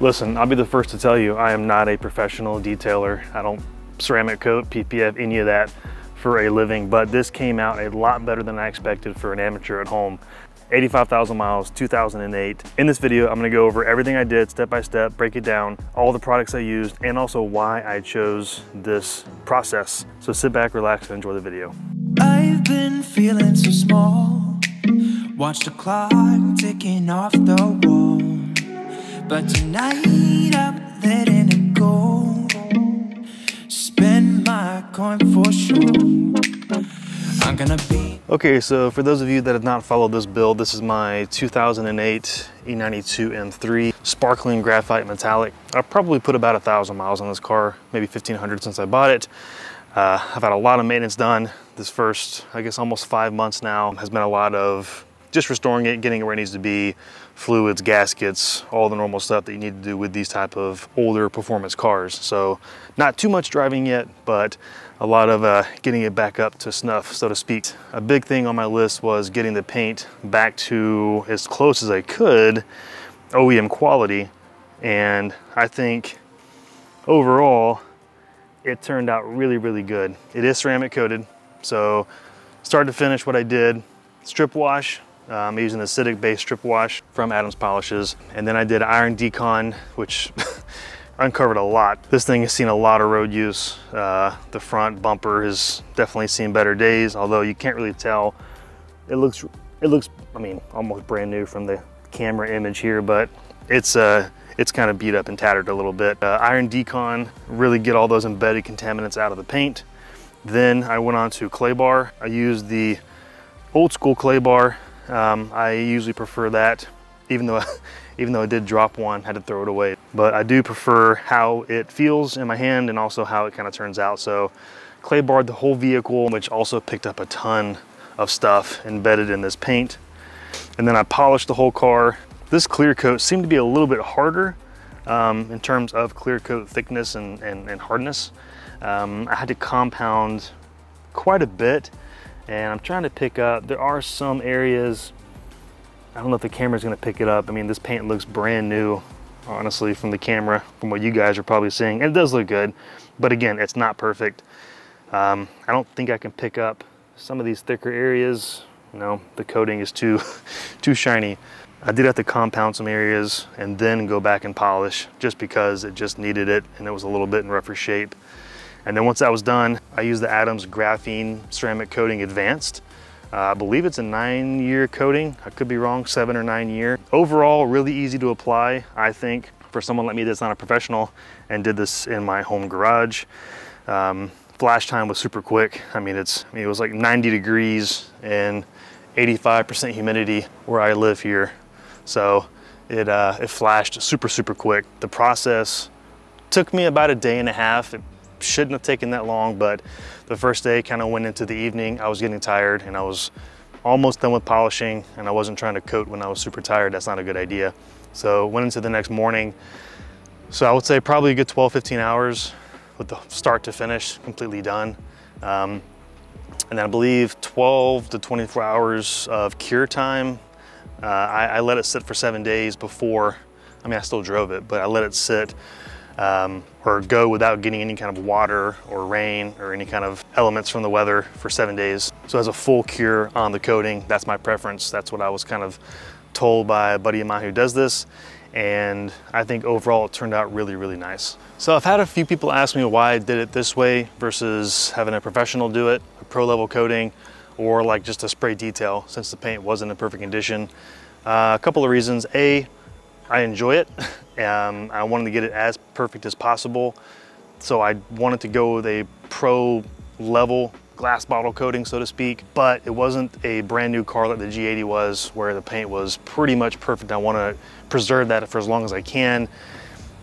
Listen, I'll be the first to tell you, I am not a professional detailer. I don't ceramic coat, PPF, any of that for a living, but this came out a lot better than I expected for an amateur at home. 85,000 miles, 2008. In this video, I'm gonna go over everything I did step by step, break it down, all the products I used, and also why I chose this process. So sit back, relax, and enjoy the video. I've been feeling so small. Watch the clock ticking off the wall. But tonight I'm letting it go. Spend my coin for sure. I'm gonna be. Okay, so for those of you that have not followed this build, this is my 2008 E92 M3 sparkling graphite metallic. I've probably put about 1,000 miles on this car, maybe 1,500 since I bought it. I've had a lot of maintenance done. This first, I guess, almost 5 months now has been a lot of just restoring it, getting it where it needs to be, fluids, gaskets, all the normal stuff that you need to do with these type of older performance cars. So not too much driving yet, but a lot of getting it back up to snuff, so to speak. A big thing on my list was getting the paint back to as close as I could OEM quality. And I think overall, it turned out really, really good. It is ceramic coated. So start to finish, what I did, strip wash. I'm using the acidic based strip wash from Adams Polishes. And then I did iron decon, which uncovered a lot. This thing has seen a lot of road use. The front bumper has definitely seen better days, although you can't really tell. It looks, I mean, almost brand new from the camera image here, but it's kind of beat up and tattered a little bit. Iron decon, really get all those embedded contaminants out of the paint. Then I went on to clay bar. I used the old school clay bar. I usually prefer that, even though I did drop one, had to throw it away. But I do prefer how it feels in my hand and also how it kind of turns out. So clay barred the whole vehicle, which also picked up a ton of stuff embedded in this paint. And then I polished the whole car. This clear coat seemed to be a little bit harder in terms of clear coat thickness and hardness. I had to compound quite a bit, and I'm trying to pick up, there are some areas, I don't know if the camera's gonna pick it up. I mean, this paint looks brand new, honestly, from the camera, from what you guys are probably seeing. And it does look good, but again, it's not perfect. I don't think I can pick up some of these thicker areas. You know, the coating is too shiny. I did have to compound some areas and then go back and polish just because it just needed it and it was a little bit in rougher shape. And then once that was done, I used the Adams Graphene Ceramic Coating Advanced. I believe it's a 9-year coating. I could be wrong, 7 or 9 year. Overall, really easy to apply, I think, for someone like me that's not a professional and did this in my home garage. Flash time was super quick. I mean, it was like 90 degrees and 85% humidity where I live here. So it flashed super, super quick. The process took me about a day and a half. It shouldn't have taken that long, but the first day kind of went into the evening. I was getting tired and I was almost done with polishing and I wasn't trying to coat when I was super tired. That's not a good idea. So went into the next morning. So I would say probably a good 12, 15 hours with the start to finish, completely done. And then I believe 12 to 24 hours of cure time. I let it sit for 7 days before, I mean, I still drove it, but I let it sit or go without getting any kind of water or rain or any kind of elements from the weather for 7 days. So as a full cure on the coating, that's my preference. That's what I was kind of told by a buddy of mine who does this. And I think overall it turned out really, really nice. So I've had a few people ask me why I did it this way versus having a professional do it, a pro level coating, or like just a spray detail since the paint wasn't in perfect condition. A couple of reasons. A, I enjoy it. I wanted to get it as perfect as possible. So I wanted to go with a pro level glass bottle coating, so to speak, but it wasn't a brand new car like the G80 was, where the paint was pretty much perfect. I want to preserve that for as long as I can.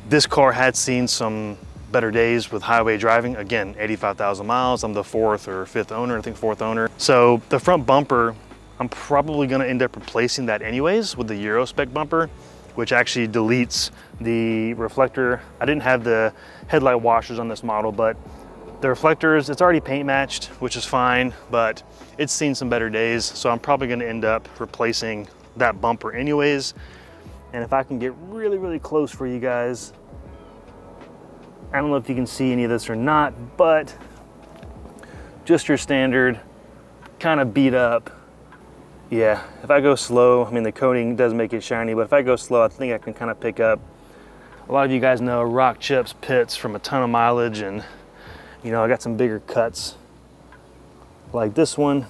This car had seen some better days with highway driving. Again, 85,000 miles. I'm the 4th or 5th owner, I think 4th owner. So the front bumper, I'm probably going to end up replacing that anyways with the Euro spec bumper, which actually deletes the reflector. I didn't have the headlight washers on this model, but the reflectors, it's already paint matched, which is fine, but it's seen some better days. So I'm probably gonna end up replacing that bumper anyways. And if I can get really, really close for you guys, I don't know if you can see any of this or not, but just your standard kind of beat up. Yeah, if I go slow, I mean, the coating does make it shiny, but if I go slow, I think I can kind of pick up. A lot of you guys know rock chips, pits from a ton of mileage, and you know, I got some bigger cuts like this one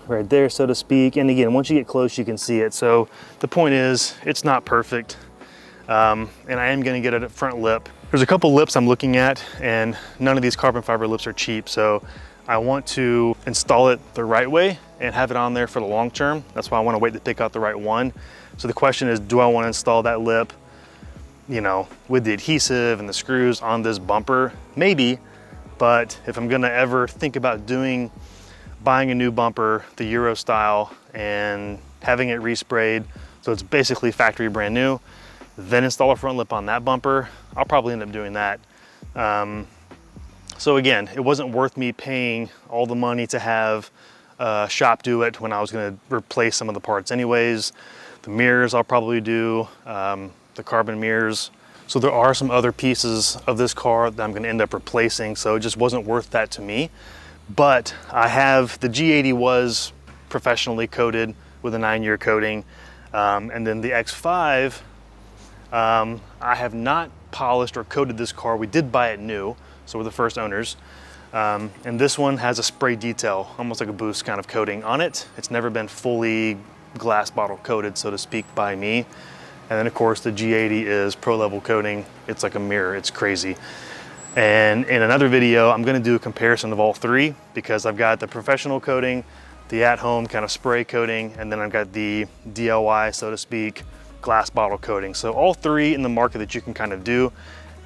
right there, so to speak. And again, once you get close, you can see it. So the point is, it's not perfect. And I am gonna get a front lip. There's a couple lips I'm looking at, and none of these carbon fiber lips are cheap. So I want to install it the right way and have it on there for the long term. That's why I want to wait to pick out the right one. So the question is, do I want to install that lip, you know, with the adhesive and the screws on this bumper? Maybe, but if I'm gonna ever think about buying a new bumper, the Euro style, and having it resprayed, so it's basically factory brand new, then install a front lip on that bumper, I'll probably end up doing that. So again, it wasn't worth me paying all the money to have a shop do it when I was gonna replace some of the parts anyways. The mirrors I'll probably do, the carbon mirrors. So there are some other pieces of this car that I'm gonna end up replacing, so it just wasn't worth that to me. But the G80 was professionally coated with a 9-year coating. And then the X5, I have not polished or coated this car. We did buy it new, so we're the first owners. And this one has a spray detail, almost like a boost kind of coating on it. It's never been fully glass bottle coated, so to speak, by me. And then of course the G80 is pro level coating. It's like a mirror, it's crazy. And in another video, I'm gonna do a comparison of all three, because I've got the professional coating, the at-home kind of spray coating, and then I've got the DIY, so to speak, glass bottle coating. So all three in the market that you can kind of do.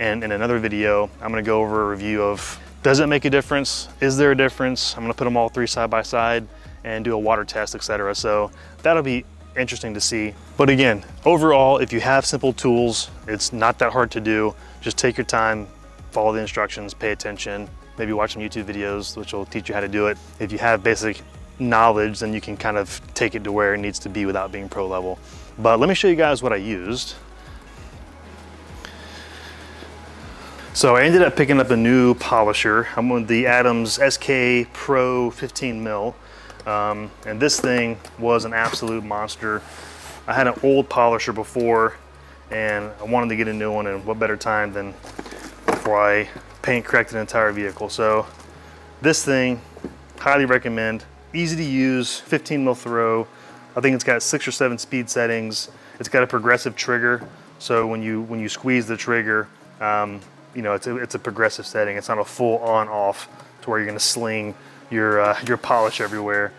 And in another video, I'm gonna go over a review of, does it make a difference? Is there a difference? I'm gonna put them all three side by side and do a water test, etc. So that'll be interesting to see. But again, overall, if you have simple tools, it's not that hard to do. Just take your time, follow the instructions, pay attention, maybe watch some YouTube videos, which will teach you how to do it. If you have basic knowledge, then you can kind of take it to where it needs to be without being pro level. But let me show you guys what I used. So I ended up picking up a new polisher. I'm with the Adams SK Pro 15 mil. And this thing was an absolute monster. I had an old polisher before, and I wanted to get a new one, and what better time than before I paint correct an entire vehicle. So this thing, highly recommend. Easy to use, 15 mil throw. I think it's got 6 or 7 speed settings. It's got a progressive trigger, so when you squeeze the trigger, you know, it's a progressive setting. It's not a full on-off to where you're gonna sling your polish everywhere.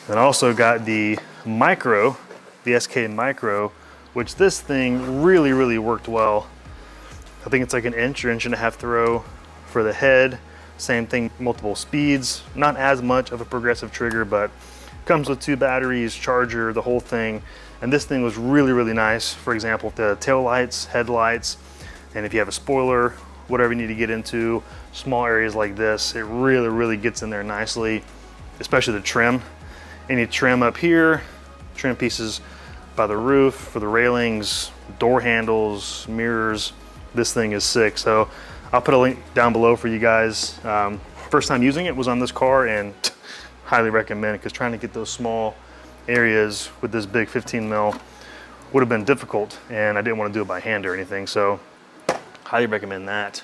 Then also got the Micro, the SK Micro, which this thing really, really worked well. I think it's like an inch or inch and a half throw for the head. Same thing, multiple speeds. Not as much of a progressive trigger, but comes with 2 batteries, charger, the whole thing. And this thing was really, really nice. For example, the tail lights, headlights, and if you have a spoiler, whatever you need to get into, small areas like this, it really, really gets in there nicely, especially the trim. Any trim up here, trim pieces by the roof, for the railings, door handles, mirrors, this thing is sick. So I'll put a link down below for you guys. First time using it was on this car, and highly recommend it, because trying to get those small areas with this big 15 mil would have been difficult, and I didn't want to do it by hand or anything. So highly recommend that.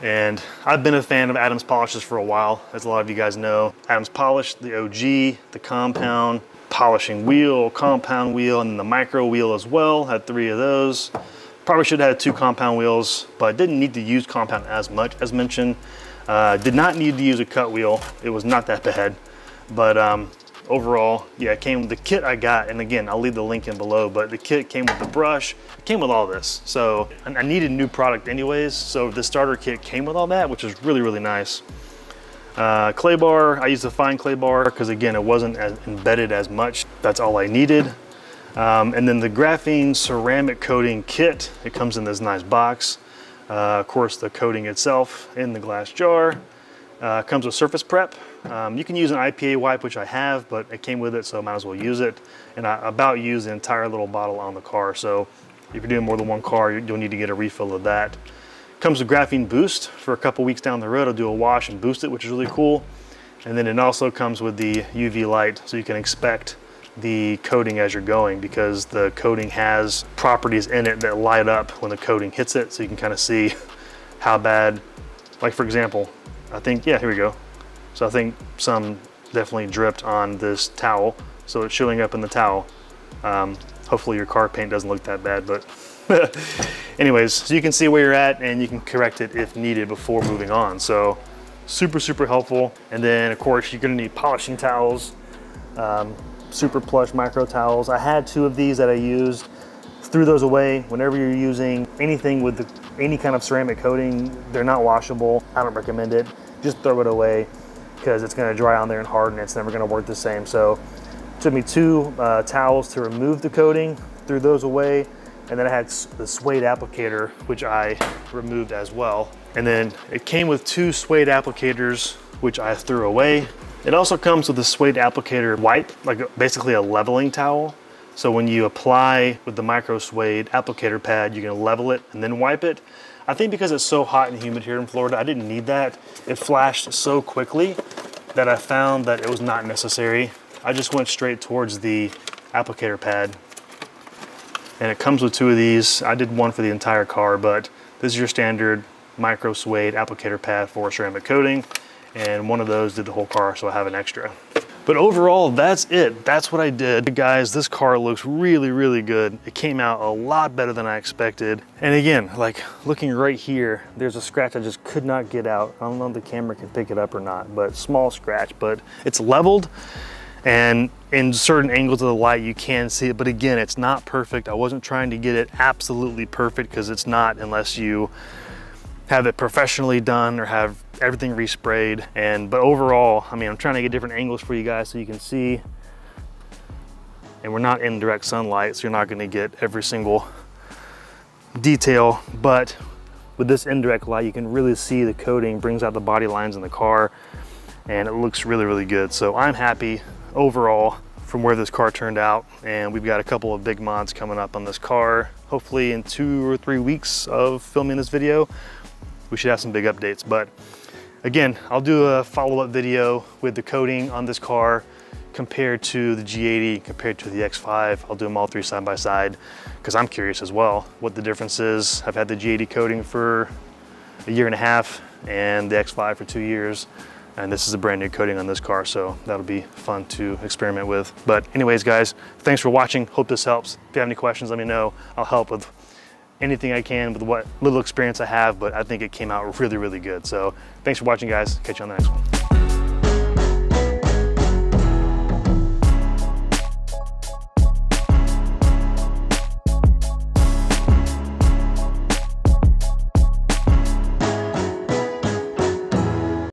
And I've been a fan of Adams polishes for a while, as a lot of you guys know. Adams Polish, the OG, the compound, polishing wheel, compound wheel, and then the micro wheel as well. Had 3 of those. Probably should have had 2 compound wheels, but didn't need to use compound as much as mentioned. Did not need to use a cut wheel. It was not that bad. But overall, yeah, it came with the kit I got, and again, I'll leave the link in below, but the kit came with the brush, it came with all this. So I needed a new product anyways, so the starter kit came with all that, which is really, really nice. Clay bar, I used a fine clay bar because again, it wasn't as embedded as much. That's all I needed. And then the graphene ceramic coating kit, it comes in this nice box. Of course, the coating itself in the glass jar. Comes with surface prep. You can use an IPA wipe, which I have, but it came with it, so I might as well use it. And I about used the entire little bottle on the car, so if you're doing more than one car, you'll need to get a refill of that. Comes with graphene boost. For a couple weeks down the road, I'll do a wash and boost it, which is really cool. And then it also comes with the UV light, so you can inspect the coating as you're going, because the coating has properties in it that light up when the coating hits it, so you can kind of see how bad, like for example, I think, yeah, here we go. So I think some definitely dripped on this towel, so it's showing up in the towel. Hopefully your car paint doesn't look that bad, but anyways, so you can see where you're at and you can correct it if needed before moving on. So super, super helpful. And then of course you're gonna need polishing towels, super plush micro towels. I had 2 of these that I used, threw those away. Whenever you're using anything with any kind of ceramic coating, they're not washable. I don't recommend it. Just throw it away because it's gonna dry on there and harden. It's never gonna work the same. So it took me 2 towels to remove the coating, threw those away. And then I had the suede applicator, which I removed as well. And then it came with 2 suede applicators, which I threw away. It also comes with a suede applicator wipe, like basically a leveling towel. So when you apply with the micro suede applicator pad, you're gonna level it and then wipe it. I think because it's so hot and humid here in Florida, I didn't need that. It flashed so quickly that I found that it was not necessary. I just went straight towards the applicator pad. And it comes with 2 of these. I did one for the entire car, but this is your standard micro suede applicator pad for ceramic coating. And one of those did the whole car, so I have an extra. But overall, that's it. That's what I did. Guys, this car looks really, really good. It came out a lot better than I expected. And again, like looking right here, there's a scratch I just could not get out. I don't know if the camera can pick it up or not, but small scratch, but it's leveled. And in certain angles of the light, you can see it, but again, it's not perfect. I wasn't trying to get it absolutely perfect because it's not unless you have it professionally done or have everything resprayed. But overall, I mean, I'm trying to get different angles for you guys so you can see. And we're not in direct sunlight, so you're not gonna get every single detail, but with this indirect light, you can really see the coating brings out the body lines in the car, and it looks really, really good. So I'm happy overall from where this car turned out, and we've got a couple of big mods coming up on this car. Hopefully in 2 or 3 weeks of filming this video, we should have some big updates. But again, I'll do a follow-up video with the coating on this car compared to the G80, compared to the X5. I'll do them all 3 side by side because I'm curious as well what the difference is. I've had the G80 coating for 1.5 years and the X5 for 2 years. And this is a brand new coating on this car, so that'll be fun to experiment with. But anyways, guys, thanks for watching. Hope this helps. If you have any questions, let me know. I'll help with anything I can with what little experience I have, but I think it came out really, really good. So thanks for watching, guys. Catch you on the next one.